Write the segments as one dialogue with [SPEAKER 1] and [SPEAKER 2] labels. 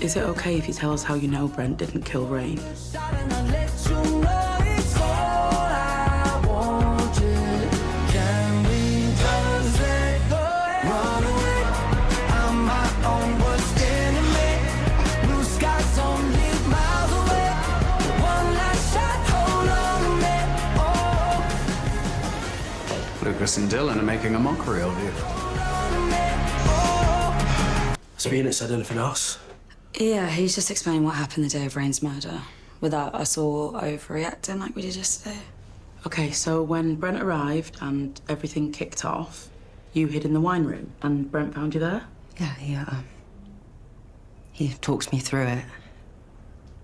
[SPEAKER 1] Is it okay if you tell us how you know Brent didn't kill Rain?
[SPEAKER 2] Lucas and Dylan are making a mockery of you.
[SPEAKER 3] Has Phoenix said anything else?
[SPEAKER 1] Yeah, he's just explaining what happened the day of Rain's murder, without us all overreacting like we did yesterday. Okay, so when Brent arrived and everything kicked off, you hid in the wine room and Brent found you there?
[SPEAKER 4] Yeah, he talked me through it.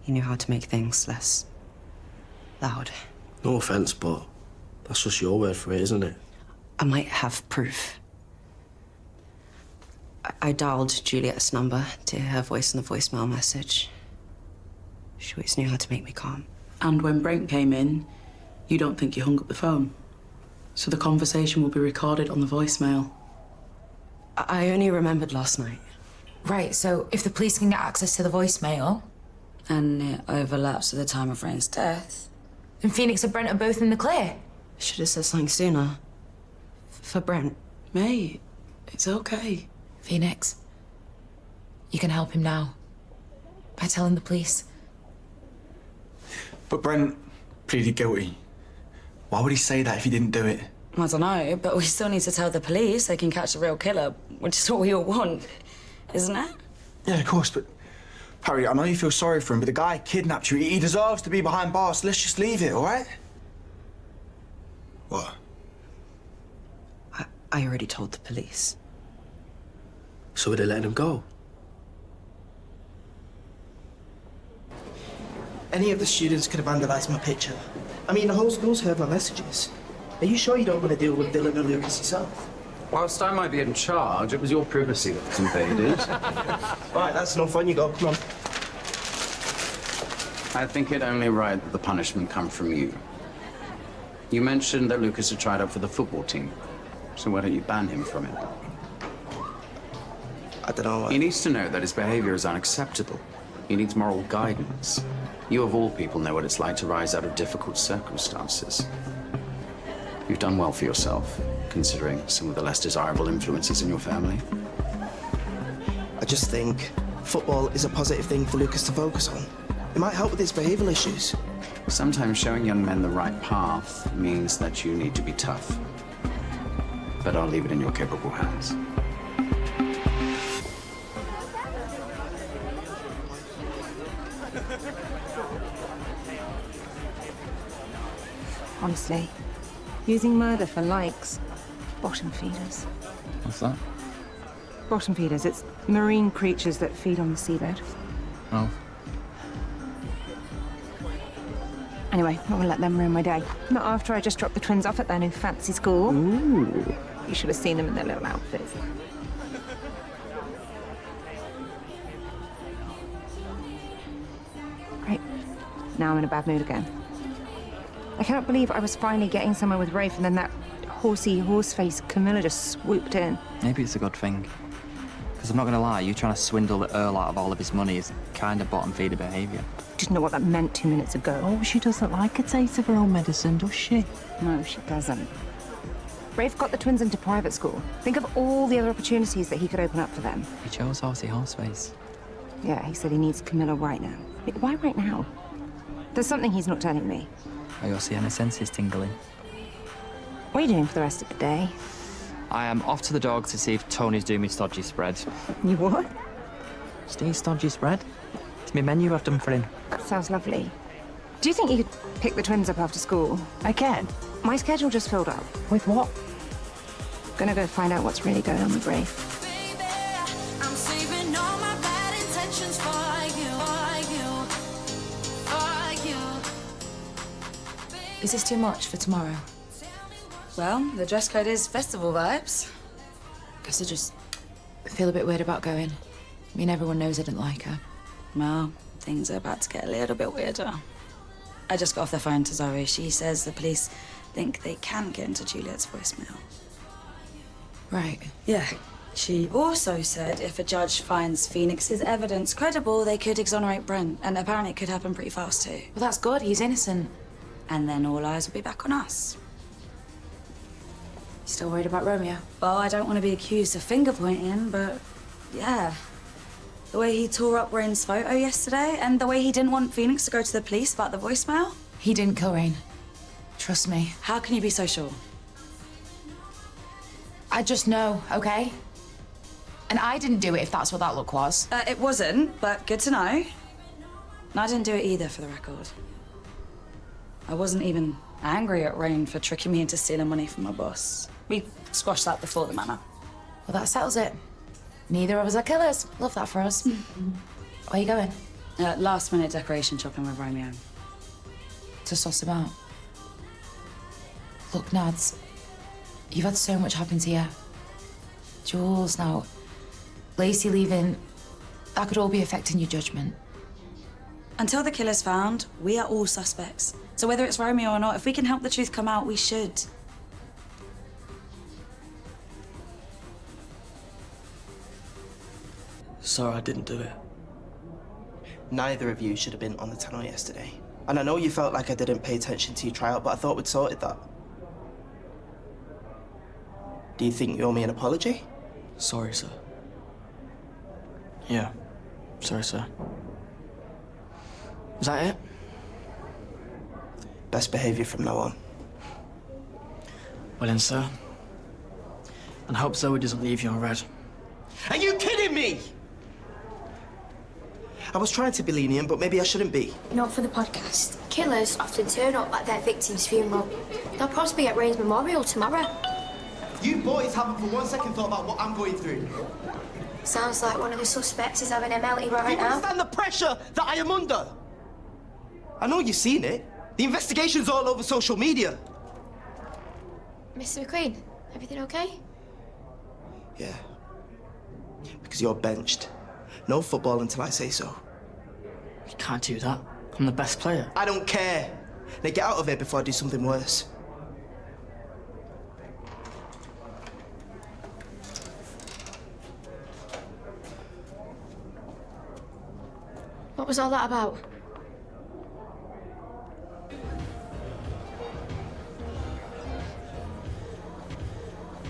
[SPEAKER 4] He knew how to make things less loud.
[SPEAKER 3] No offence, but that's just your word for it, isn't it?
[SPEAKER 4] I might have proof. I dialed Juliet's number to hear her voice in the voicemail message. She always knew how to make me calm.
[SPEAKER 1] And when Brent came in, you don't think you hung up the phone? So the conversation will be recorded on the voicemail.
[SPEAKER 4] I only remembered last night.
[SPEAKER 5] Right, so if the police can get access to the voicemail...
[SPEAKER 1] And it overlaps with the time of Rain's death.
[SPEAKER 5] Then Phoenix and Brent are both in the clear.
[SPEAKER 4] I should have said something sooner. For Brent.
[SPEAKER 1] Mate, it's okay.
[SPEAKER 5] Phoenix, you can help him now. By telling the police.
[SPEAKER 6] But Brent pleaded guilty. Why would he say that if he didn't do it?
[SPEAKER 1] I don't know, but we still need to tell the police they can catch the real killer, which is what we all want, isn't it?
[SPEAKER 6] Yeah, of course, but... Harry, I know you feel sorry for him, but the guy kidnapped you. He deserves to be behind bars, so let's just leave it, all right? What?
[SPEAKER 4] I already told the police.
[SPEAKER 3] So would they let him go?
[SPEAKER 7] Any of the students could have vandalised my picture. I mean, the whole school's heard my messages. Are you sure you don't want to deal with Dylan and Lucas yourself?
[SPEAKER 2] Whilst I might be in charge, it was your privacy that was invaded.
[SPEAKER 7] Right, that's enough on you go. Come on.
[SPEAKER 2] I think it only right that the punishment come from you. You mentioned that Lucas had tried out for the football team. So why don't you ban him from it?
[SPEAKER 7] I don't know.
[SPEAKER 2] He needs to know that his behavior is unacceptable. He needs moral guidance. You, of all people, know what it's like to rise out of difficult circumstances. You've done well for yourself, considering some of the less desirable influences in your family.
[SPEAKER 7] I just think football is a positive thing for Lucas to focus on. It might help with his behavioural issues.
[SPEAKER 2] Sometimes showing young men the right path means that you need to be tough. But I'll leave it in your capable hands.
[SPEAKER 8] Honestly, using murder for likes, bottom feeders.
[SPEAKER 9] What's that?
[SPEAKER 8] Bottom feeders, it's marine creatures that feed on the seabed.
[SPEAKER 9] Oh.
[SPEAKER 8] Anyway, I'm not gonna let them ruin my day. Not after I just dropped the twins off at their new fancy school.
[SPEAKER 9] Ooh.
[SPEAKER 8] You should have seen them in their little outfits. Great. Now I'm in a bad mood again. I cannot believe I was finally getting somewhere with Rafe and then that horsey, horse-faced Camilla just swooped in.
[SPEAKER 9] Maybe it's a good thing. Because I'm not going to lie, you trying to swindle the Earl out of all of his money is kind of bottom-feeder behaviour.
[SPEAKER 8] Didn't know what that meant 2 minutes ago.
[SPEAKER 10] Oh, she doesn't like a taste of her own medicine, does she?
[SPEAKER 8] No, she doesn't. Rafe got the twins into private school. Think of all the other opportunities that he could open up for them.
[SPEAKER 9] He chose horsey horseface.
[SPEAKER 8] Yeah, he said he needs Camilla right now. Why right now? There's something he's not telling me.
[SPEAKER 9] Are your Sienna senses tingling?
[SPEAKER 8] What are you doing for the rest of the day?
[SPEAKER 9] I am off to the dog to see if Tony's doing me stodgy spread.
[SPEAKER 8] You what?
[SPEAKER 9] Steve stodgy spread? It's my menu I've done for him.
[SPEAKER 8] Sounds lovely. Do you think you could pick the twins up after school?
[SPEAKER 9] I can.
[SPEAKER 8] My schedule just filled up.
[SPEAKER 9] With what?
[SPEAKER 8] Gonna go find out what's really going on with Rafe.
[SPEAKER 5] Is this too much for tomorrow?
[SPEAKER 1] Well, the dress code is festival vibes.
[SPEAKER 5] Guess I just feel a bit weird about going. I mean, everyone knows I didn't like her.
[SPEAKER 1] Well, things are about to get a little bit weirder. I just got off the phone to Zoe. She says the police think they can get into Juliet's voicemail.
[SPEAKER 5] Right.
[SPEAKER 1] Yeah, She also said if a judge finds Phoenix's evidence credible, they could exonerate Brent, and apparently it could happen pretty fast too.
[SPEAKER 5] Well, that's good. He's innocent.
[SPEAKER 1] And then all eyes will be back on us.
[SPEAKER 5] You still worried about Romeo?
[SPEAKER 1] Well, I don't want to be accused of finger-pointing, but yeah. The way he tore up Rain's photo yesterday, and the way he didn't want Phoenix to go to the police about the voicemail.
[SPEAKER 5] He didn't kill Rain. Trust me.
[SPEAKER 1] How can you be so sure?
[SPEAKER 5] I just know, okay? And I didn't do it if that's what that look was.
[SPEAKER 1] It wasn't, but good to know. And I didn't do it either, for the record. I wasn't even angry at Rain for tricking me into stealing money from my boss. We squashed that before the manor.
[SPEAKER 5] Well, that settles it. Neither of us are killers. Love that for us. Where you going?
[SPEAKER 1] Last-minute decoration shopping with Romeo.
[SPEAKER 5] To suss him out. Look, Nads, you've had so much happen to you. Jules now, Lacey leaving, that could all be affecting your judgment.
[SPEAKER 1] Until the killer's found, we are all suspects. So whether it's Romeo or not, if we can help the truth come out, we should.
[SPEAKER 3] Sorry, I didn't do it. Neither of you should have been on the tunnel yesterday. And I know you felt like I didn't pay attention to your tryout, but I thought we'd sorted that. Do you think you owe me an apology?
[SPEAKER 6] Sorry, sir. Yeah. Sorry, sir. Is that it?
[SPEAKER 3] Best behaviour from now on.
[SPEAKER 6] Well then, sir. And I hope Zoe doesn't leave you on red.
[SPEAKER 3] Are you kidding me? I was trying to be lenient, but maybe I shouldn't be.
[SPEAKER 11] Not for the podcast. Killers often turn up at their victim's funeral. They'll possibly at Rain's memorial tomorrow.
[SPEAKER 3] You boys haven't for 1 second thought about what I'm going through.
[SPEAKER 11] Sounds like one of the suspects is having a melty right
[SPEAKER 3] Do you
[SPEAKER 11] now.
[SPEAKER 3] understand the pressure that I am under? I know you've seen it. The investigation's all over social media.
[SPEAKER 11] Mr. McQueen, everything okay?
[SPEAKER 3] Yeah. Because you're benched. No football until I say so.
[SPEAKER 6] You can't do that. I'm the best player.
[SPEAKER 3] I don't care. Now get out of here before I do something worse.
[SPEAKER 11] What was all that about?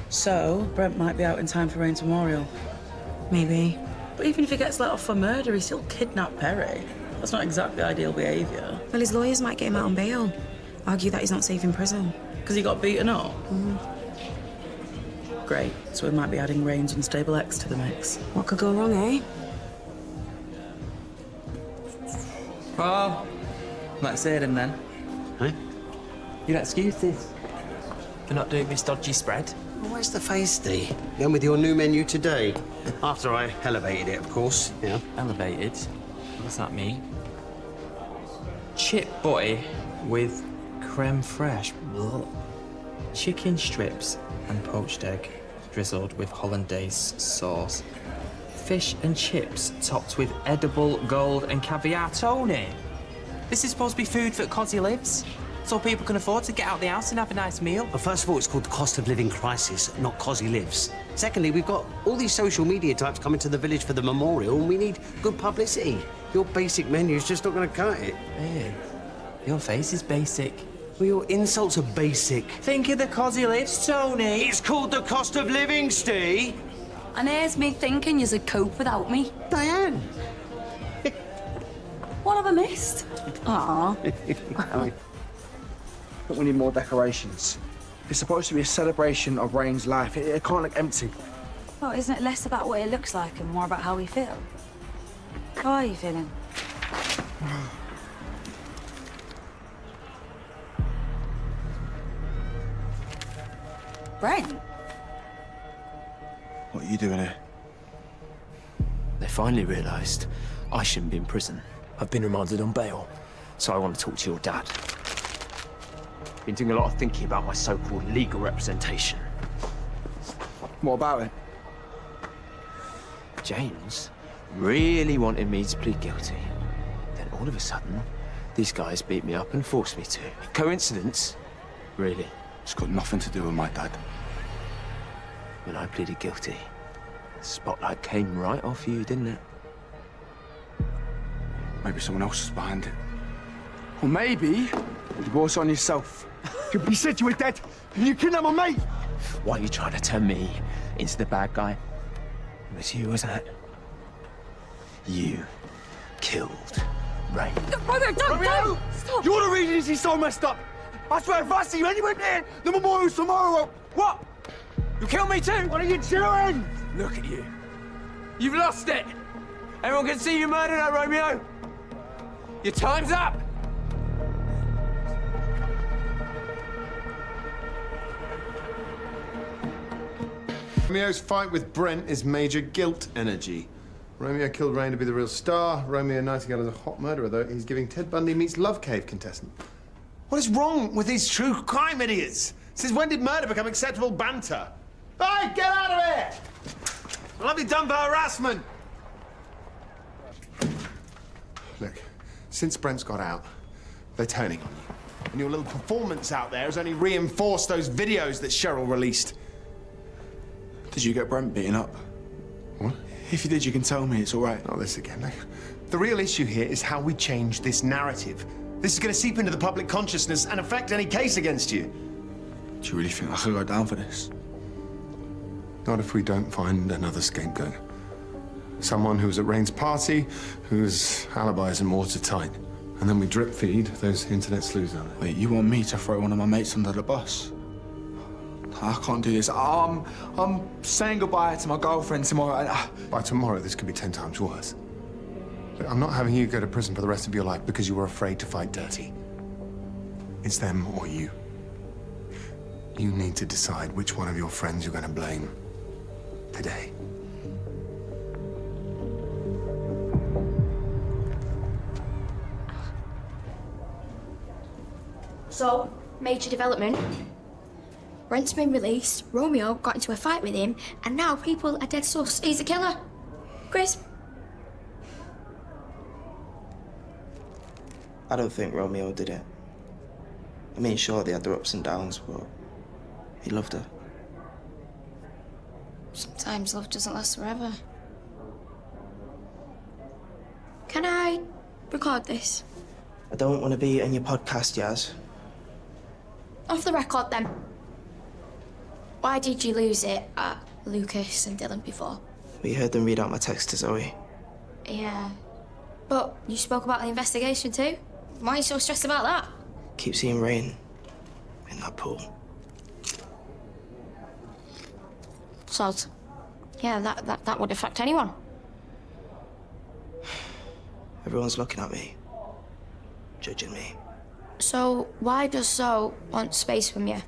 [SPEAKER 1] So, Brent might be out in time for Rain's memorial.
[SPEAKER 4] Maybe.
[SPEAKER 1] But even if he gets let off for murder, he still kidnapped Perry. That's not exactly ideal behaviour.
[SPEAKER 4] Well, his lawyers might get him out on bail. Argue that he's not safe in prison.
[SPEAKER 1] Because he got beaten up? Great. So we might be adding Rain's unstable ex to the mix.
[SPEAKER 4] What could go wrong, eh?
[SPEAKER 9] Well, let's hear him then.
[SPEAKER 12] Hey?
[SPEAKER 9] You'll excuse this
[SPEAKER 12] for not doing this dodgy spread.
[SPEAKER 13] Well, where's the feisty? Going with your new menu today? After I elevated it, of course. Yeah.
[SPEAKER 12] Elevated? What does that mean? Chip butty with creme fraiche. Ugh. Chicken strips and poached egg drizzled with hollandaise sauce. Fish and chips topped with edible gold and caviar. Tony, this is supposed to be food that Cosy lives, so people can afford to get out the house and have a nice meal.
[SPEAKER 13] Well, first of all, it's called the cost of living crisis, not Cosy lives. Secondly, we've got all these social media types coming to the village for the memorial, and we need good publicity. Your basic menu's just not going to cut it.
[SPEAKER 12] Hey, your face is basic.
[SPEAKER 13] Well, your insults are basic.
[SPEAKER 12] Think of the Cosy lives, Tony.
[SPEAKER 13] It's called the cost of living, Steve.
[SPEAKER 1] And here's me thinking you'd cope without me.
[SPEAKER 13] Diane.
[SPEAKER 1] What have I missed? Aw.
[SPEAKER 6] But we need more decorations. It's supposed to be a celebration of Rain's life. It can't look empty.
[SPEAKER 1] Well, isn't it less about what it looks like and more about how we feel? How are you feeling? Brent?
[SPEAKER 6] What are you doing here?
[SPEAKER 12] They finally realised I shouldn't be in prison. I've been remanded on bail, so I want to talk to your dad. Been doing a lot of thinking about my so-called legal representation.
[SPEAKER 6] What about it?
[SPEAKER 12] James really wanted me to plead guilty. Then all of a sudden, these guys beat me up and forced me to. Coincidence? Really?
[SPEAKER 6] It's got nothing to do with my dad.
[SPEAKER 12] When I pleaded guilty,
[SPEAKER 6] The spotlight came right off you, didn't it? Maybe someone else is behind it. Or maybe you brought it on yourself. You said you were dead, and you kidnapped my mate!
[SPEAKER 14] Why are you trying to turn me into the bad guy? It was you, wasn't it? You killed Ray.
[SPEAKER 11] Romeo, don't! Stop!
[SPEAKER 6] You're the reason he's so messed up! I swear, if I see you anywhere near the memorial tomorrow, what? You kill me too? What are you doing?
[SPEAKER 14] Look at you. You've lost it! Everyone can see you murdered her, Romeo! Your time's up!
[SPEAKER 15] Romeo's fight with Brent is major guilt energy. Romeo killed Rain to be the real star. Romeo Nightingale is a hot murderer, though. He's giving Ted Bundy meets Love Cave contestant. What is wrong with these true crime idiots? Since when did murder become acceptable banter? Hey, get out of here! I'll be done for harassment! Look, since Brent's got out, they're turning on you. And your little performance out there has only reinforced those videos that Cheryl released.
[SPEAKER 6] Did you get Brent beaten up?
[SPEAKER 15] What?
[SPEAKER 6] If you did, you can tell me. It's all right.
[SPEAKER 15] Not this again. Look, the real issue here is how we change this narrative. This is going to seep into the public consciousness and affect any case against you.
[SPEAKER 6] Do you really think I could go down for this?
[SPEAKER 15] Not if we don't find another scapegoat. Someone who was at Rain's party, whose alibi isn't watertight. And then we drip feed those internet sleuths out there.
[SPEAKER 6] Wait, you want me to throw one of my mates under the bus? I can't do this. I'm saying goodbye to my girlfriend tomorrow.
[SPEAKER 15] By tomorrow, this could be 10 times worse. Look, I'm not having you go to prison for the rest of your life because you were afraid to fight dirty. It's them or you. You need to decide which one of your friends you're going to blame today.
[SPEAKER 11] So, major development. Brent's been released, Romeo got into a fight with him, and now people are dead sus. He's the killer. Chris?
[SPEAKER 3] I don't think Romeo did it. I mean, sure, they had their ups and downs, but he loved her.
[SPEAKER 11] Sometimes love doesn't last forever. Can I record this?
[SPEAKER 3] I don't want to be in your podcast, Yaz.
[SPEAKER 11] Off the record, then. Why did you lose it at Lucas and Dylan before?
[SPEAKER 3] We heard them read out my text to Zoe.
[SPEAKER 11] Yeah. But you spoke about the investigation too? Why are you so stressed about that?
[SPEAKER 3] Keep seeing Rain in that pool.
[SPEAKER 11] Sod. Yeah, that would affect anyone.
[SPEAKER 3] Everyone's looking at me, judging me.
[SPEAKER 11] So why does Zoe want space from you?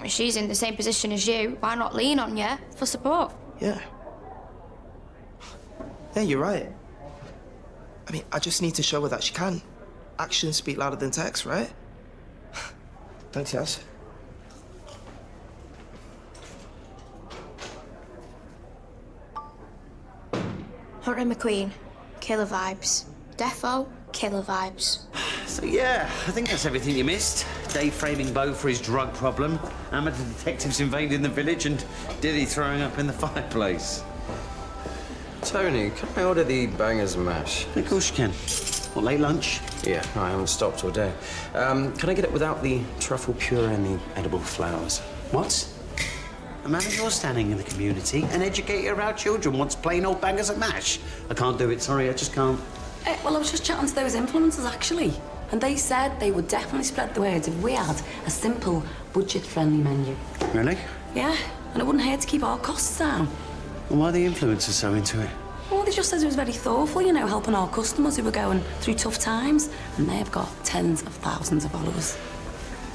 [SPEAKER 11] If she's in the same position as you, why not lean on you for support?
[SPEAKER 3] Yeah. Yeah, you're right. I mean, I just need to show her that she can. Actions speak louder than text, right? Thanks, Yaz.
[SPEAKER 11] Hunter McQueen, killer vibes. Defo, killer vibes.
[SPEAKER 13] So, yeah, I think that's everything you missed. Dave framing Beau for his drug problem, amateur detectives invading the village, and Dilly throwing up in the fireplace.
[SPEAKER 2] Tony, can I order the bangers and mash?
[SPEAKER 13] Of course you can. What, late lunch?
[SPEAKER 2] Yeah, I haven't stopped all day. Can I get it without the truffle puree and the edible flowers?
[SPEAKER 13] What? A man of your standing in the community, an educator of our children, wants plain old bangers and mash. I can't do it, sorry, I just can't.
[SPEAKER 1] Well, I was just chatting to those influencers, actually. And they said they would definitely spread the word if we had a simple, budget-friendly menu.
[SPEAKER 13] Really?
[SPEAKER 1] Yeah, and it wouldn't hurt to keep our costs down.
[SPEAKER 13] Well, why are the influencers so into it?
[SPEAKER 1] Well, they just said it was very thoughtful, you know, helping our customers who were going through tough times. And they've got tens of thousands of followers.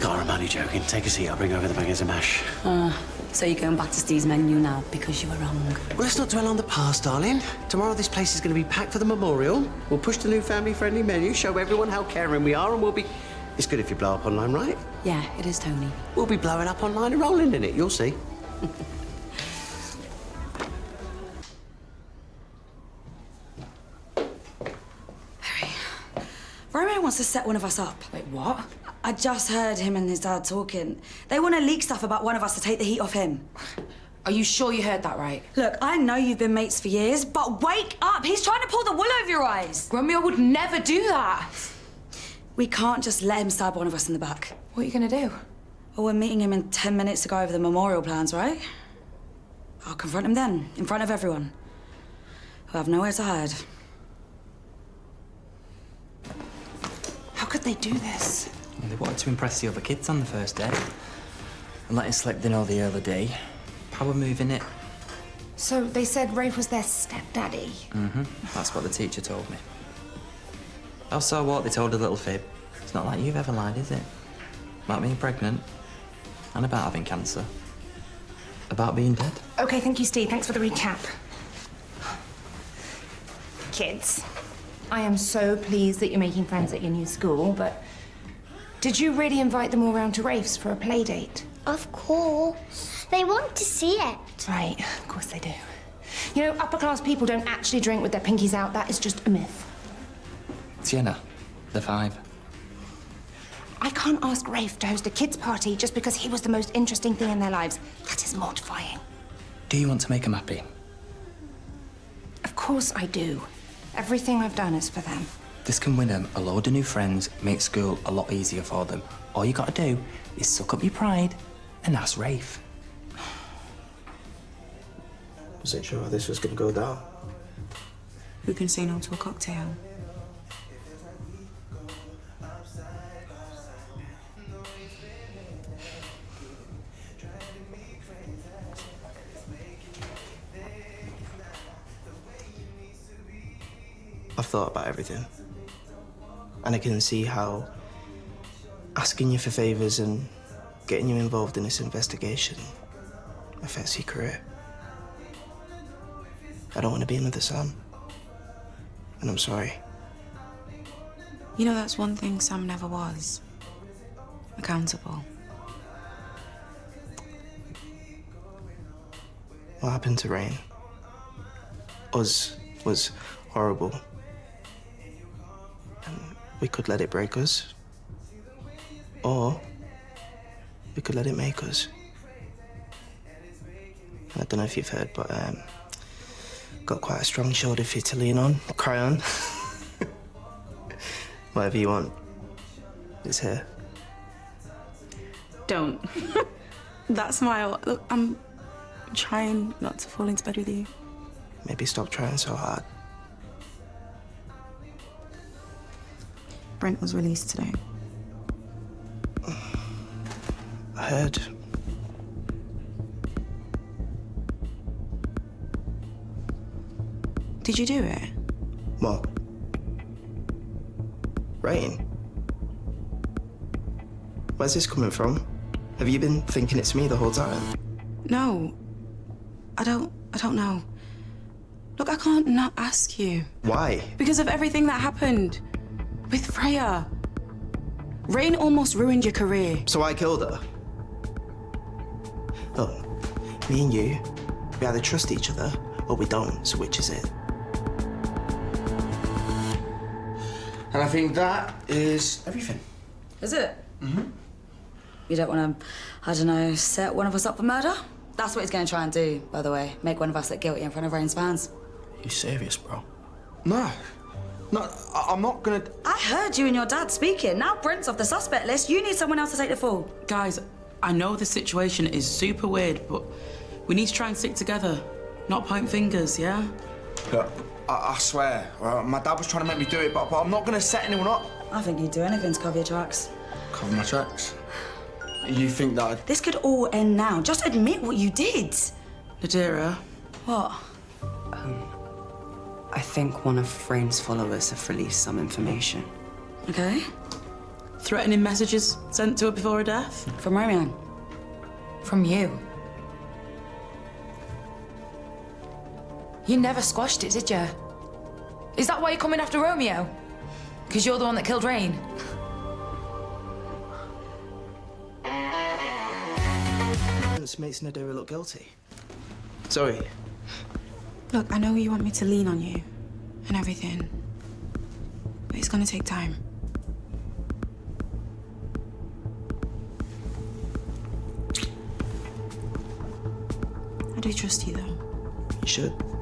[SPEAKER 13] God, I'm only joking. Take a seat, I'll bring over the bangers and mash.
[SPEAKER 1] So you're going back to Steve's menu now because you were wrong.
[SPEAKER 13] Well, let's not dwell on the past, darling. Tomorrow this place is going to be packed for the memorial. We'll push the new family-friendly menu, show everyone how caring we are, and we'll be... It's good if you blow up online, right?
[SPEAKER 1] Yeah, it is, Tony.
[SPEAKER 13] We'll be blowing up online and rolling in it, you'll see.
[SPEAKER 1] Romeo wants to set one of us up. Wait, what? I just heard him and his dad talking. They want to leak stuff about one of us to take the heat off him.
[SPEAKER 5] Are you sure you heard that right?
[SPEAKER 1] Look, I know you've been mates for years, but wake up! He's trying to pull the wool over your eyes!
[SPEAKER 5] Romeo would never do that.
[SPEAKER 1] We can't just let him stab one of us in the back.
[SPEAKER 5] What are you gonna do?
[SPEAKER 1] Well, we're meeting him in 10 minutes to go over the memorial plans, right? I'll confront him then, in front of everyone. We'll have nowhere to hide.
[SPEAKER 5] How could they do this?
[SPEAKER 9] Well, they wanted to impress the other kids on the first day. And letting slip they know the early day. Power move, innit?
[SPEAKER 5] So they said Rafe was their stepdaddy?
[SPEAKER 9] Mm-hmm. That's what the teacher told me. Also, what? They told a little fib. It's not like you've ever lied, is it? About being pregnant. And about having cancer. About being dead.
[SPEAKER 8] Okay, thank you, Steve. Thanks for the recap. Kids, I am so pleased that you're making friends at your new school, but did you really invite them all round to Rafe's for a play date?
[SPEAKER 11] Of course. They want to see it.
[SPEAKER 8] Right, of course they do. You know, upper-class people don't actually drink with their pinkies out. That is just a myth.
[SPEAKER 9] Sienna, the 5.
[SPEAKER 8] I can't ask Rafe to host a kids' party just because he was the most interesting thing in their lives. That is mortifying.
[SPEAKER 9] Do you want to make them happy?
[SPEAKER 8] Of course I do. Everything I've done is for them.
[SPEAKER 9] This can win them a load of new friends, make school a lot easier for them. All you gotta do is suck up your pride and ask Rafe.
[SPEAKER 3] Wasn't sure how this was gonna go down.
[SPEAKER 4] Who can say no to a cocktail?
[SPEAKER 3] I've thought about everything. And I can see how asking you for favors and getting you involved in this investigation affects your career. I don't want to be another Sam. And I'm sorry.
[SPEAKER 4] You know, that's one thing Sam never was. Accountable.
[SPEAKER 3] What happened to Rain? Us was horrible. And we could let it break us. Or we could let it make us. I don't know if you've heard, but got quite a strong shoulder for you to lean on, cry on. Whatever you want. It's here.
[SPEAKER 4] Don't. That smile. Look, I'm trying not to fall into bed with you.
[SPEAKER 3] Maybe stop trying so hard.
[SPEAKER 4] Brent was released today.
[SPEAKER 3] I heard.
[SPEAKER 4] Did you do it?
[SPEAKER 3] What? Rain? Where's this coming from? Have you been thinking it's me the whole time?
[SPEAKER 4] No. I don't know. Look, I can't not ask you.
[SPEAKER 3] Why?
[SPEAKER 4] Because of everything that happened. With Freya. Rain almost ruined your career.
[SPEAKER 3] So I killed her? Look, me and you, we either trust each other or we don't, so which is it? And I think that is everything.
[SPEAKER 1] Is it? Mm-hmm. You don't want to, I don't know, set one of us up for murder? That's what he's going to try and do, by the way. Make one of us look guilty in front of Rain's fans.
[SPEAKER 3] You serious, bro?
[SPEAKER 6] No. No, I'm not gonna...
[SPEAKER 1] I heard you and your dad speaking. Now Brent's off the suspect list. You need someone else to take the fall.
[SPEAKER 16] Guys, I know the situation is super weird, but we need to try and stick together. Not point fingers, yeah?
[SPEAKER 6] Look, I swear, my dad was trying to make me do it, but I'm not gonna set anyone up.
[SPEAKER 1] I think you'd do anything to cover your tracks.
[SPEAKER 6] Cover my tracks? You think that I'd...
[SPEAKER 1] This could all end now. Just admit what you did.
[SPEAKER 16] Nadira.
[SPEAKER 1] What?
[SPEAKER 4] I think one of Rain's followers have released some information.
[SPEAKER 1] Okay.
[SPEAKER 16] Threatening messages sent to her before her death?
[SPEAKER 1] From Romeo.
[SPEAKER 5] From you. You never squashed it, did you? Is that why you're coming after Romeo? Because you're the one that killed Rain?
[SPEAKER 3] This makes Nadira look guilty. Sorry.
[SPEAKER 4] Look, I know you want me to lean on you and everything, but it's gonna take time. I
[SPEAKER 1] do trust you, though.
[SPEAKER 3] You should.